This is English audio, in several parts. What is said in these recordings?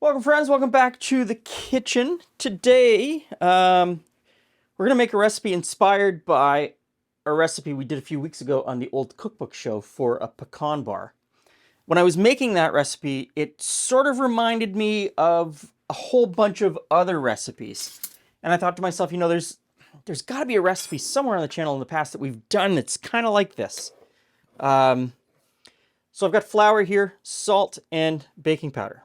Welcome friends, welcome back to the kitchen. Today, we're gonna make a recipe inspired by a recipe we did a few weeks ago on the old cookbook show for a pecan bar. When I was making that recipe, it sort of reminded me of a whole bunch of other recipes. And I thought to myself, there's gotta be a recipe somewhere on the channel in the past that we've done that's kind of like this. So I've got flour here, salt, and baking powder.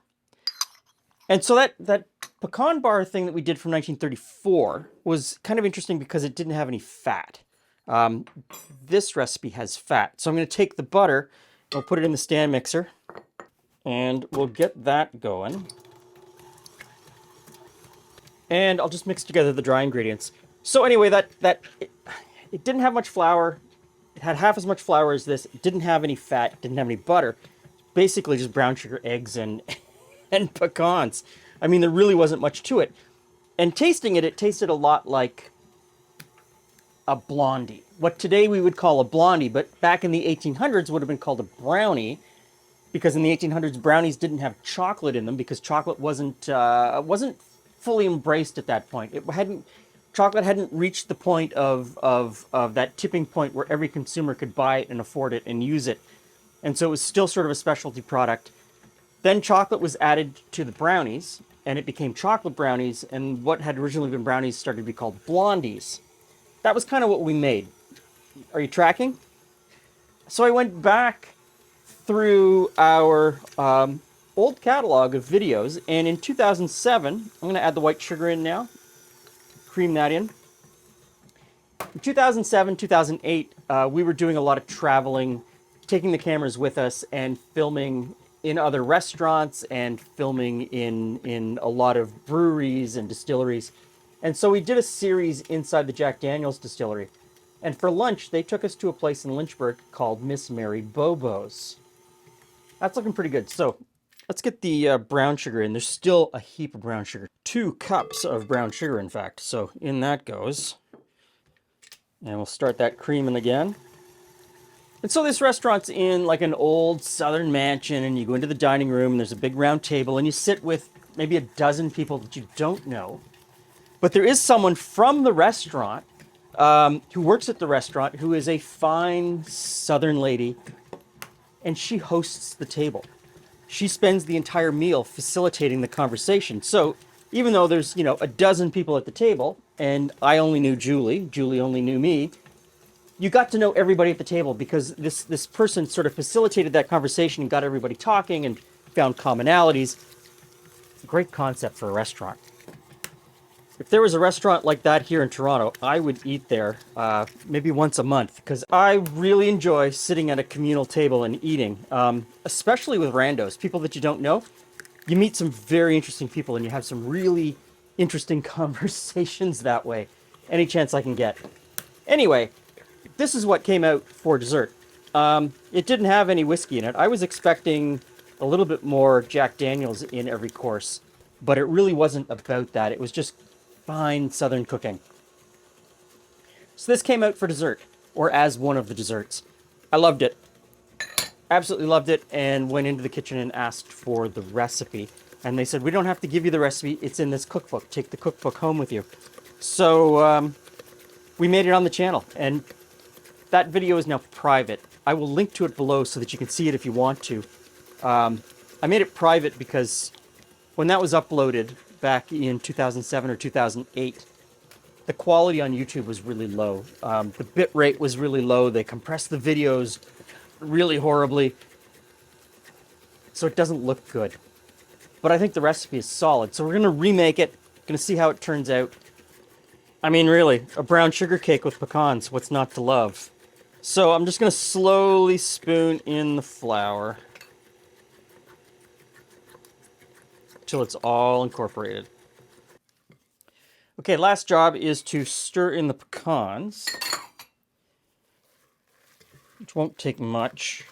And so that pecan bar thing that we did from 1934 was kind of interesting because it didn't have any fat. This recipe has fat. So I'm going to take the butter, we'll put it in the stand mixer, and we'll get that going. And I'll just mix together the dry ingredients. So anyway, it didn't have much flour. It had half as much flour as this. It didn't have any fat. It didn't have any butter. Basically just brown sugar, eggs, and pecans. I mean, there really wasn't much to it. And tasting it, it tasted a lot like a blondie. What today we would call a blondie, but back in the 1800s would have been called a brownie, because in the 1800s brownies didn't have chocolate in them because chocolate wasn't fully embraced at that point. Chocolate hadn't reached the point of that tipping point where every consumer could buy it and afford it and use it. And so it was still sort of a specialty product. Then chocolate was added to the brownies, and it became chocolate brownies, and what had originally been brownies started to be called blondies. That was kind of what we made. Are you tracking? So I went back through our old catalog of videos, and in 2007, I'm going to add the white sugar in now, cream that in. In 2007, 2008, we were doing a lot of traveling, taking the cameras with us and filming in other restaurants and filming in a lot of breweries and distilleries. And so we did a series inside the Jack Daniel's distillery. And for lunch, they took us to a place in Lynchburg called Miss Mary Bobo's. That's looking pretty good. So let's get the brown sugar in. There's still a heap of brown sugar. 2 cups of brown sugar, in fact. So in that goes. And we'll start that creaming again. And so this restaurant's in like an old southern mansion, and you go into the dining room, and there's a big round table, and you sit with maybe a dozen people that you don't know. But there is someone from the restaurant who works at the restaurant who is a fine southern lady, and she hosts the table. She spends the entire meal facilitating the conversation. So even though there's, a dozen people at the table, and I only knew Julie only knew me, you got to know everybody at the table because this person sort of facilitated that conversation and got everybody talking and found commonalities. Great concept for a restaurant. If there was a restaurant like that here in Toronto, I would eat there maybe once a month because I really enjoy sitting at a communal table and eating, especially with randos, people that you don't know. You meet some very interesting people and you have some really interesting conversations that way. Any chance I can get. Anyway, this is what came out for dessert. It didn't have any whiskey in it. I was expecting a little bit more Jack Daniel's in every course, but it really wasn't about that. It was just fine southern cooking. So this came out for dessert, or as one of the desserts. I loved it. Absolutely loved it, and went into the kitchen and asked for the recipe. And they said, we don't have to give you the recipe. It's in this cookbook. Take the cookbook home with you. So we made it on the channel, and that video is now private. I will link to it below so that you can see it if you want to. I made it private because when that was uploaded back in 2007 or 2008, the quality on YouTube was really low. The bit rate was really low. They compressed the videos really horribly. So it doesn't look good. But I think the recipe is solid. So we're going to remake it. Going to see how it turns out. I mean, really, a brown sugar cake with pecans. What's not to love? So I'm just going to slowly spoon in the flour till it's all incorporated. Okay, last job is to stir in the pecans, which won't take much.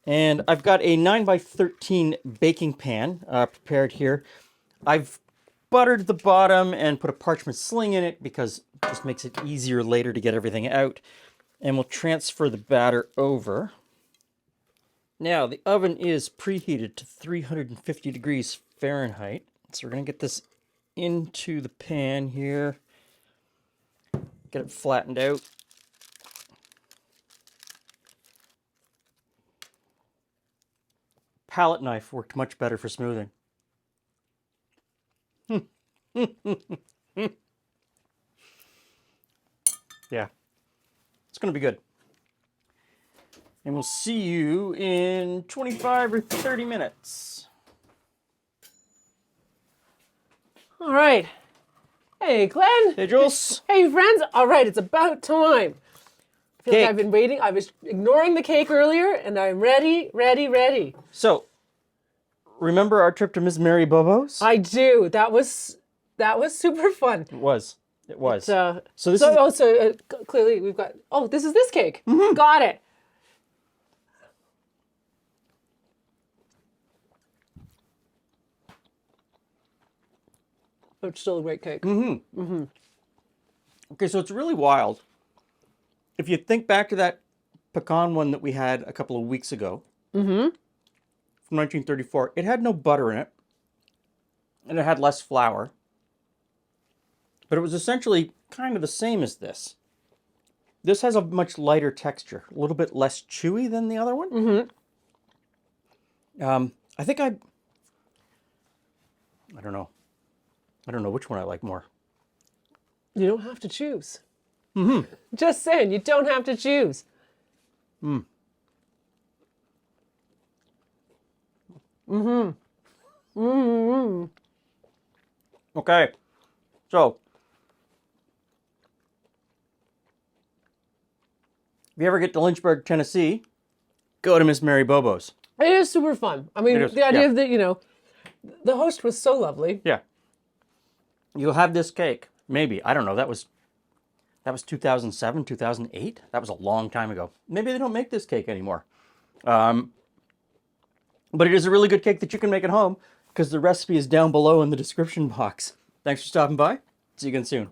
And I've got a 9x13 baking pan prepared here. I've buttered the bottom and put a parchment sling in it because it just makes it easier later to get everything out. And we'll transfer the batter over. Now, the oven is preheated to 350 degrees Fahrenheit. So we're going to get this into the pan here. Get it flattened out. Palette knife worked much better for smoothing. Yeah, it's going to be good. And we'll see you in 25 or 30 minutes. All right. Hey, Glenn. Hey, Jules. Hey, friends. All right, it's about time. I feel like I've been waiting. I was ignoring the cake earlier, and I'm ready, ready, ready. So, remember our trip to Miss Mary Bobo's? I do. That was super fun. It was. It was. So this is... clearly we've got. Oh, this is this cake. Mm-hmm. Got it. It's still a great cake. Mm-hmm. Mm-hmm. Okay, so it's really wild. If you think back to that pecan one that we had a couple of weeks ago, from 1934, it had no butter in it, and it had less flour. But it was essentially kind of the same as this. This has a much lighter texture, a little bit less chewy than the other one. Mm-hmm. I think I don't know. I don't know which one I like more. You don't have to choose. Mm-hmm. Just saying, you don't have to choose. Mm. Mm-hmm. Mm-hmm. Okay. So, if you ever get to Lynchburg, Tennessee, go to Miss Mary Bobo's. It is super fun. I mean, the idea of the host was so lovely. Yeah. You'll have this cake. Maybe. I don't know. That was 2007, 2008. That was a long time ago. Maybe they don't make this cake anymore. But it is a really good cake that you can make at home because the recipe is down below in the description box. Thanks for stopping by. See you again soon.